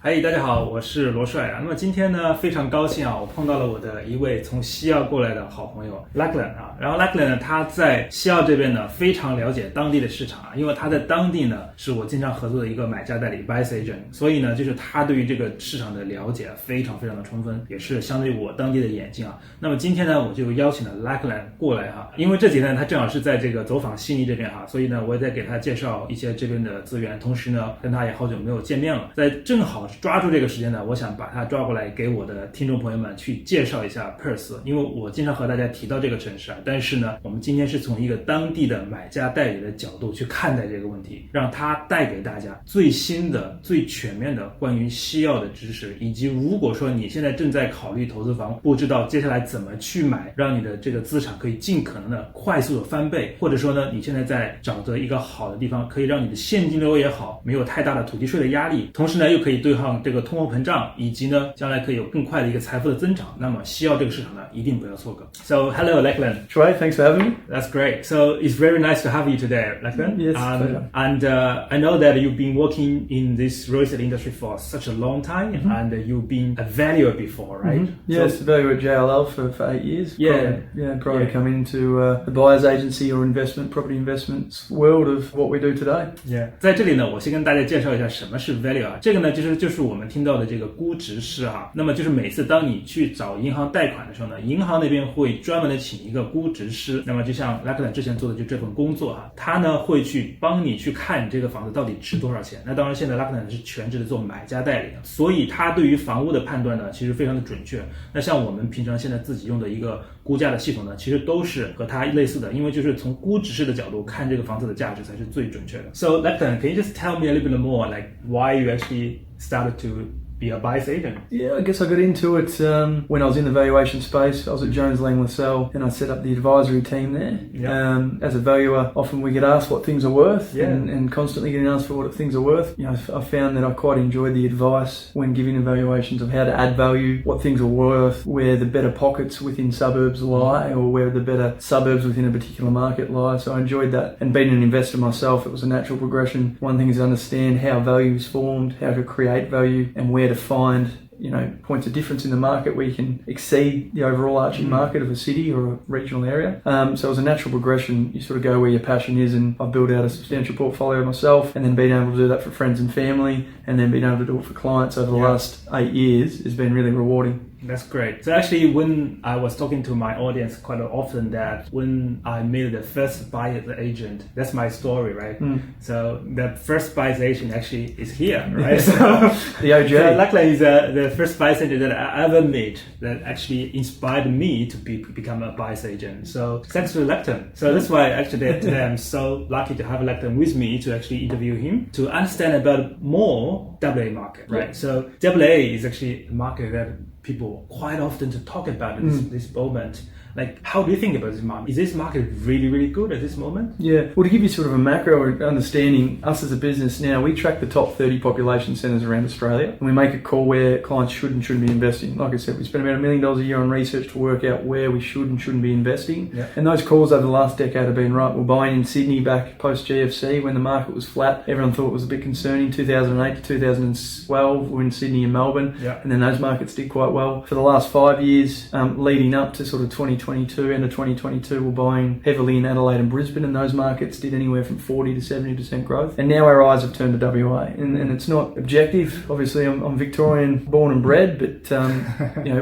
嗨，大家好，我是罗帅啊。那么今天呢，非常高兴啊，我碰到了我的一位从西澳过来的好朋友 Lachlan 啊。然后 Lachlan 呢，他在西澳这边呢，非常了解当地的市场啊，因为他在当地呢是我经常合作的一个买家代理 buyer's agent， 所以呢，就是他对于这个市场的了解非常的充分，也是相对于我当地的眼镜啊。那么今天呢，我就邀请了 Lachlan 过来哈，因为这几天他正好是在这个走访悉尼这边哈，所以呢，我也在给他介绍一些这边的资源，同时呢，跟他也好久没有见面了，在正好抓住这个时间呢，我想把他抓过来给我的听众朋友们去介绍一下 珀斯，因为我经常和大家提到这个城市啊，但是呢，我们今天是从一个当地的买家代理的角度去看待这个问题，让他带给大家最新的、最全面的关于西澳的知识，以及如果说你现在正在考虑投资房，不知道接下来怎么去买，让你的这个资产可以尽可能的快速的翻倍，或者说呢，你现在在找着一个好的地方，可以让你的现金流也好，没有太大的土地税的压力，同时呢，又可以对抗这个通货膨胀，以及呢，将来可以有更快的一个财富的增长。那么西澳这个市场呢，一定不要错过。So hello, Lachlan. Shuai, thanks for having me. That's great. So it's very nice to have you today, Lachlan. Yes, and I know that you've been working in this real estate industry for such a long time, and you've been a valuer before, right? Yes, valuer at JLL for 8 years. Yeah. Prior to coming into the buyer's agency or property investments world of what we do today. Yeah. 在这里呢，我先跟大家介绍一下什么是 value 啊。这个呢，就是我们听到的这个估值师哈。那么就是每次当你去找银行贷款的时候呢，银行那边会专门的请一个估值师。那么就像 Lachlan 之前做的就这份工作哈，他呢会去帮你去看你这个房子到底值多少钱。那当然现在 Lachlan 是全职的做买家代理，所以他对于房屋的判断呢，其实非常的准确。那像我们平常现在自己用的一个估价的系统呢，其实都是和它类似的，因为就是从估值师的角度看这个房子的价值才是最准确的。So Lachlan, can you just tell me a little bit more like why you actually started to be a buyer's agent? Yeah, I guess I got into it when I was in the valuation space. I was at Jones Lang LaSalle and I set up the advisory team there. Yep. As a valuer, often we get asked what things are worth and constantly getting asked for what things are worth. You know, I found that I quite enjoyed the advice when giving evaluations of how to add value, what things are worth, where the better pockets within suburbs lie or where the better suburbs within a particular market lie. So I enjoyed that. And being an investor myself, it was a natural progression. One thing is to understand how value is formed, how to create value and where to find points of difference in the market where you can exceed the overall arching market of a city or a regional area. So it was a natural progression. You sort of go where your passion is, and I've built out a substantial portfolio myself, and then being able to do that for friends and family, and then being able to do it for clients over the last 8 years has been really rewarding. That's great. So actually when I was talking to my audience quite often that when I made the first buyer's agent, that's my story, right? So the first buyer's agent actually is here, right? So the OG. So luckily is the first buyer's agent that I ever met that actually inspired me to become a buyer's agent. So thanks to Lachlan. So that's why actually today I'm so lucky to have Lachlan with me to actually interview him to understand about more WA market, right? So WA is actually a market that people quite often to talk about this moment. Like, how do you think about this market? Is this market really good at this moment? Yeah, well, to give you sort of a macro understanding, us as a business now, we track the top 30 population centres around Australia, and we make a call where clients should and shouldn't be investing. Like I said, we spend about $1 million a year on research to work out where we should and shouldn't be investing. Yeah. And those calls over the last decade have been right. We're buying in Sydney back post GFC when the market was flat. Everyone thought it was a bit concerning. 2008 to 2012, we're in Sydney and Melbourne, and then those markets did quite well. For the last 5 years, leading up to sort of 2022, end of 2022, we're buying heavily in Adelaide and Brisbane, and those markets did anywhere from 40 to 70% growth. And now our eyes have turned to WA, and it's not objective. Obviously, I'm Victorian, born and bred, but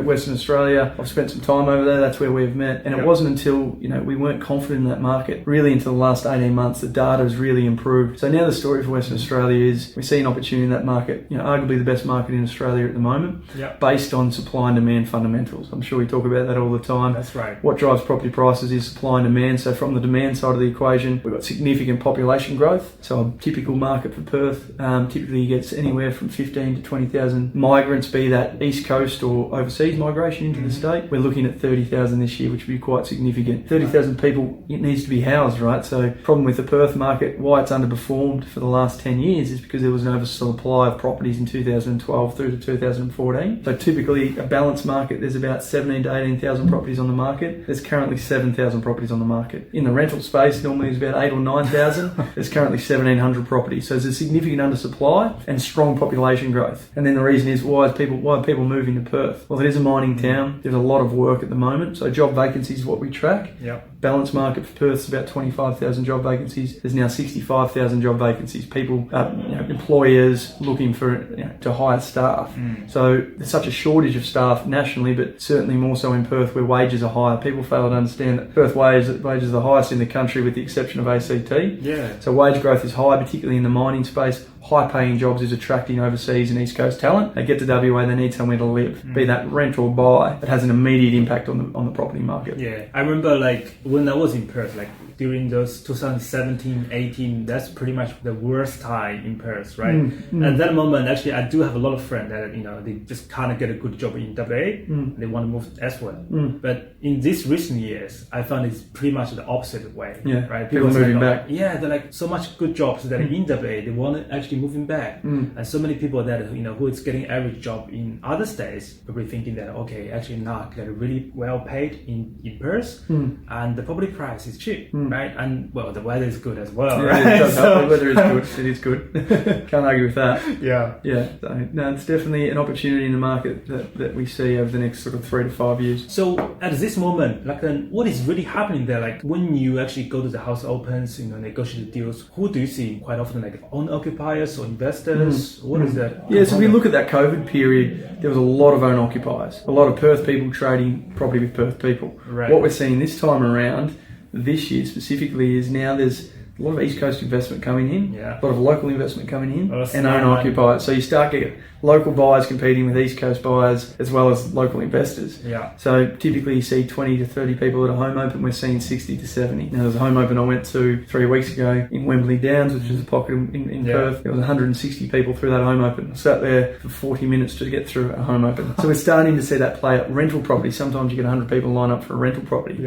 Western Australia, I've spent some time over there. That's where we've met, and it wasn't until we weren't confident in that market really until the last 18 months the data has really improved. So now the story for Western Australia is we see an opportunity in that market, arguably the best market in Australia at the moment, based on supply and demand fundamentals. I'm sure we talk about that all the time. That's right. What drives property prices is supply and demand. So from the demand side of the equation, we've got significant population growth. So a typical market for Perth typically gets anywhere from 15 to 20,000 migrants, be that East Coast or overseas migration into the state. We're looking at 30,000 this year, which would be quite significant. 30,000 people, it needs to be housed, right? So problem with the Perth market, why it's underperformed for the last 10 years is because there was an oversupply of properties in 2012 through to 2014. So typically a balanced market, there's about 17 to 18,000 properties on the market. market, there's currently 7,000 properties on the market. In the rental space, normally there's about 8 or 9,000. There's currently 1,700 properties. So there's a significant undersupply and strong population growth. And then the reason is why are people moving to Perth? Well, it is a mining town. There's a lot of work at the moment. So job vacancies is what we track. Yep. Balance market for Perth is about 25,000 job vacancies. There's now 65,000 job vacancies. People, employers looking for to hire staff. So there's such a shortage of staff nationally, but certainly more so in Perth where wages are higher. People fail to understand that Perth wages are the highest in the country with the exception of ACT. Yeah. So wage growth is high, particularly in the mining space. High-paying jobs is attracting overseas and East Coast talent. They get to WA, they need somewhere to live, be that rent or buy. It has an immediate impact on the property market. Yeah, I remember when I was in Perth, during those 2017, 18, that's pretty much the worst time in Perth, right? At that moment, actually, I do have a lot of friends that they just can't get a good job in WA. They want to move elsewhere. But in these recent years, I found it's pretty much the opposite way. Yeah, right? People moving back. Yeah, they're so much good jobs that in WA they want to actually moving back. And so many people that who is getting average job in other states probably thinking that actually not they're really well paid in Perth, and the property price is cheap. Right, and the weather is good as well. Yeah, right? it does help. The weather is good. It is good. Can't argue with that. Yeah. So, no, it's definitely an opportunity in the market that we see over the next sort of 3 to 5 years. So at this moment, what is really happening there? When you actually go to the house opens, negotiate deals, who do you see quite often? Owner occupiers or investors? What is that? Yeah, so if we look at that COVID period, there was a lot of owner occupiers, a lot of Perth people trading property with Perth people. Right. What we're seeing this time around, this year specifically, is now there's a lot of East Coast investment coming in, a lot of local investment coming in, and owner occupiers. So you start getting local buyers competing with East Coast buyers as well as local investors. Yeah. So typically you see 20 to 30 people at a home open. We're seeing 60 to 70. Now there's a home open I went to 3 weeks ago in Wembley Downs, which is a pocket in Perth. There was 160 people through that home open. I sat there for 40 minutes to get through a home open. So we're starting to see that play out. Rental property, sometimes you get 100 people line up for a rental property,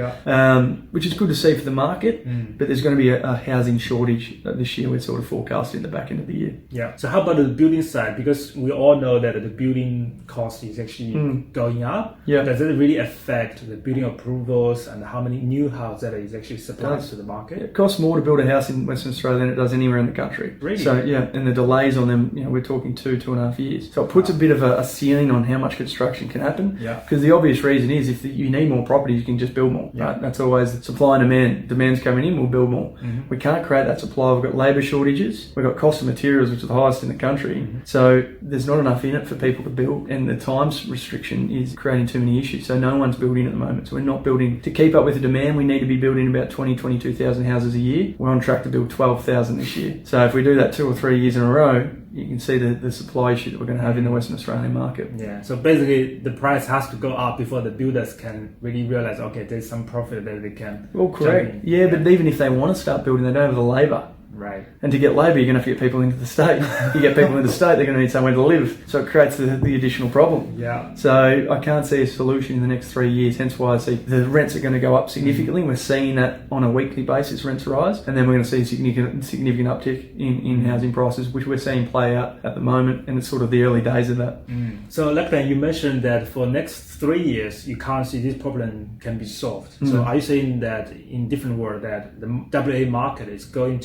which is good to see for the market, but there's going to be a housing shortage this year. We're sort of forecasting the back end of the year. Yeah. So how about the building side? Because we all know that the building cost is actually going up. Yeah. Does it really affect the building approvals and how many new houses that is actually supplied to the market? It costs more to build a house in Western Australia than it does anywhere in the country. Really? So and the delays on them, we're talking 2.5 years. So it puts a bit of a ceiling on how much construction can happen. Yeah. Because the obvious reason is if you need more properties, you can just build more. Yeah. Right? That's always the supply and demand. Demand's coming in, we'll build more. We can't create that supply. We've got labour shortages. We've got cost of materials, which are the highest in the country. So there's not enough in it for people to build, and the times restriction is creating too many issues. So no one's building at the moment. So we're not building. To keep up with the demand, we need to be building about 22,000 houses a year. We're on track to build 12,000 this year. So if we do that 2 or 3 years in a row, you can see the supply issue that we're going to have in the Western Australian market. Yeah, so basically the price has to go up before the builders can really realize, there's some profit that they can. Well, correct. Yeah, but even if they want to start building, they don't have the labour. Right. And to get labour, you're going to have to get people into the state. You get people into the state, they're going to need somewhere to live. So it creates the additional problem. Yeah. So I can't see a solution in the next 3 years, hence why I see the rents are going to go up significantly. We're seeing that on a weekly basis, rents rise. And then we're going to see a significant uptick in housing prices, which we're seeing play out at the moment. And it's sort of the early days of that. So like you mentioned that for next 3 years, you can't see this problem can be solved. So are you saying that in different words that the WA market is going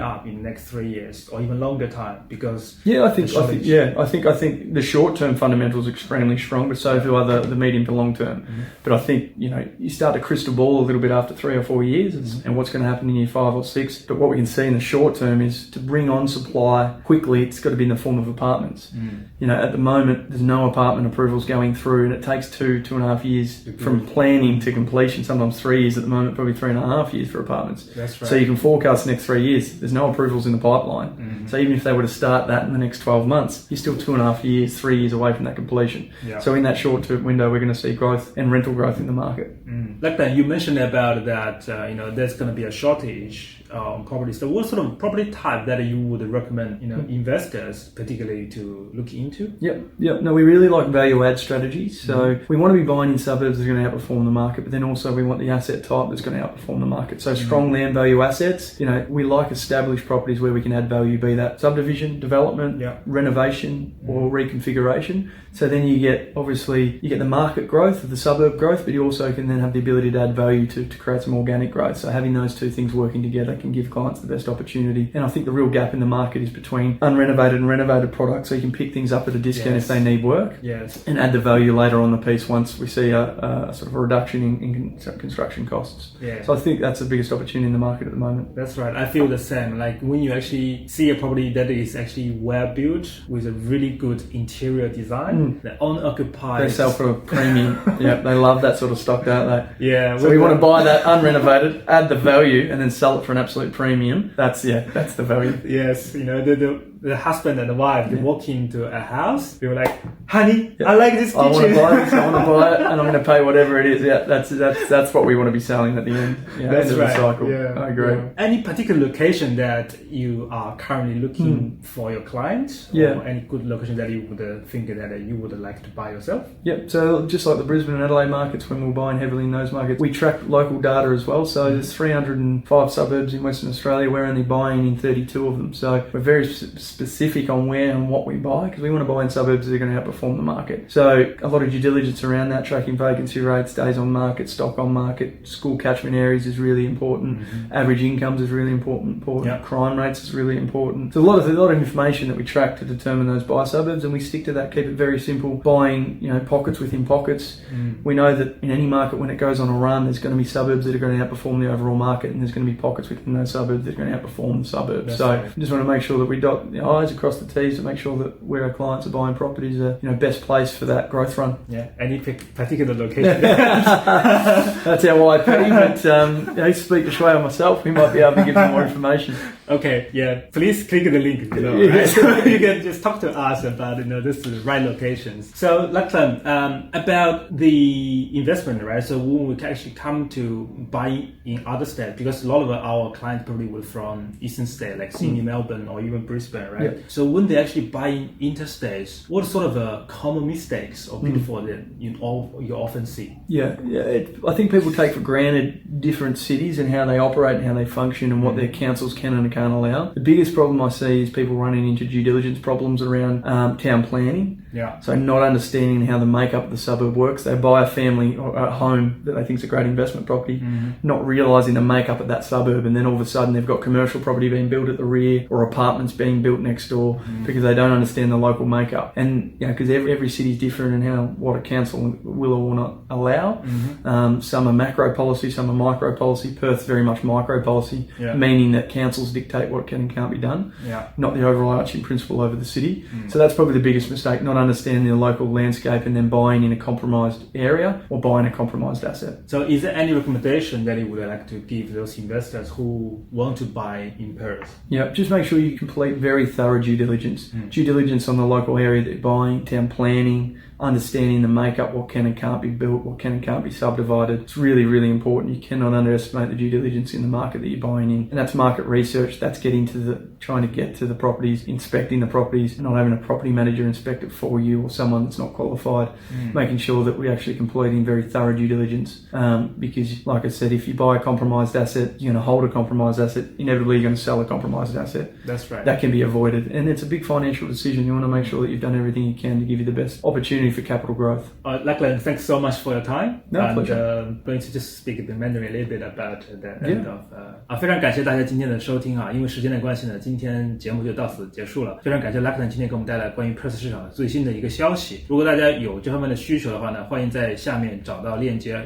up in the next 3 years or even longer time because I think the short term fundamentals are extremely strong, but so do the medium to long term. But I think you start to crystal ball a little bit after 3 or 4 years and what's going to happen in year 5 or 6. But what we can see in the short term is to bring on supply quickly. It's got to be in the form of apartments. At the moment there's no apartment approvals going through, and it takes 2.5 years from planning to completion. Sometimes 3 years at the moment, probably 3.5 years for apartments. That's right. So you can forecast the next 3 years. There's no approvals in the pipeline. So even if they were to start that in the next 12 months, you're still 2.5 years, 3 years away from that completion. Yeah. So in that short-term window, we're going to see growth and rental growth in the market. Like that, you mentioned about that, there's going to be a shortage on property. So what sort of property type that you would recommend, investors particularly to look into? Yep. No, we really like value add strategies. So we want to be buying in suburbs that are going to outperform the market, but then also we want the asset type that's going to outperform the market. So strong land value assets. We like established properties where we can add value, be that subdivision, development, renovation, or reconfiguration. So then you get the market growth of the suburb growth, but you also can then have the ability to add value to create some organic growth. So having those two things working together can give clients the best opportunity. And I think the real gap in the market is between unrenovated and renovated products. So you can pick things up at a discount if they need work, and add the value later on the piece once we see a sort of a reduction in construction costs. So I think that's the biggest opportunity in the market at the moment. That's right. I feel the same. Like when you actually see a property that is actually well built with a really good interior design, the unoccupied. They sell for a premium. They love that sort of stock, don't they? Yeah. So we want to buy that unrenovated, add the value, and then sell it for an absolute premium. That's the value. Yes, the husband and the wife, they walk into a house, they were like, honey, I like this kitchen. I want to buy this, I want to buy it, and I'm going to pay whatever it is. That's what we want to be selling at the end. That's end of right. the cycle. I agree. Any particular location that you are currently looking for your clients? Or any good location that you would think that you would like to buy yourself? So just like the Brisbane and Adelaide markets, when we're buying heavily in those markets, we track local data as well. So there's 305 suburbs in Western Australia. We're only buying in 32 of them. So we're very specific on where and what we buy, because we want to buy in suburbs that are going to outperform the market. So a lot of due diligence around that, tracking vacancy rates, days on market, stock on market, school catchment areas is really important. Average incomes is really important. Crime rates is really important. So a lot of information that we track to determine those buy suburbs, and we stick to that. Keep it very simple. Buying pockets within pockets. We know that in any market, when it goes on a run, there's going to be suburbs that are going to outperform the overall market, and there's going to be pockets within those suburbs that are going to outperform the suburbs. We just want to make sure that we dot the I's across the T's to make sure that where our clients are buying properties are best place for that growth run. Any particular location? That's our IP, but speak to Shuai or myself, we might be able to give some more information. Okay, please click the link below, right? So you can just talk to us about this is the right locations. So Lachlan, about the investment, right? So when we actually come to buy in other states, because a lot of our clients probably were from eastern states like Sydney, Melbourne, or even Brisbane, right? So when they actually buy in interstates, what sort of common mistakes or pitfalls that you often see? I think people take for granted different cities and how they operate and how they function and what their councils can and can't allow. The biggest problem I see is people running into due diligence problems around town planning. So not understanding how the makeup of the suburb works. They buy a family or a home that they think is a great investment property, not realising the makeup of that suburb, and then all of a sudden they've got commercial property being built at the rear or apartments being built next door because they don't understand the local makeup. And because every city is different and what a council will or will not allow. Some are macro policy, some are micro policy. Perth's very much micro policy, meaning that councils dictate what can and can't be done, not the overarching principle over the city. So that's probably the biggest mistake, not understanding the local landscape and then buying in a compromised area or buying a compromised asset. So is there any recommendation that you would like to give those investors who want to buy in Perth? Just make sure you complete very thorough due diligence. Due diligence on the local area that you're buying, town planning, understanding the makeup, what can and can't be built, what can and can't be subdivided. It's really, really important. You cannot underestimate the due diligence in the market that you're buying in. And that's market research. That's trying to get to the properties, inspecting the properties, not having a property manager inspect it for you or someone that's not qualified. Making sure that we're actually completing very thorough due diligence. Because like I said, if you buy a compromised asset, you're going to hold a compromised asset. Inevitably, you're going to sell a compromised asset. That's right. That can be avoided. And it's a big financial decision. You want to make sure that you've done everything you can to give you the best opportunity for capital growth. Lachlan, thanks so much for your time. Pleasure. Going to just speak the Mandarin a little bit about the end of. 非常感谢大家今天的收听啊，因为时间的关系呢，今天节目就到此结束了。非常感谢 Lachlan 今天给我们带来关于 Perth 市场的最新的一个消息。如果大家有这方面的需求的话呢，欢迎在下面找到链接。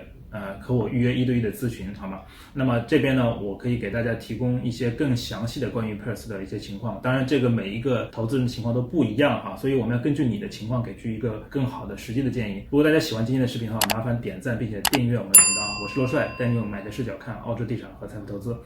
和我预约1对1的咨询，好吗？那么这边呢，我可以给大家提供一些更详细的关于 Perth 的一些情况。当然，这个每一个投资人的情况都不一样哈，所以我们要根据你的情况给出一个更好的实际的建议。如果大家喜欢今天的视频的话，麻烦点赞并且订阅我们的频道。我是罗帅，带你用买家视角看澳洲地产和财富投资。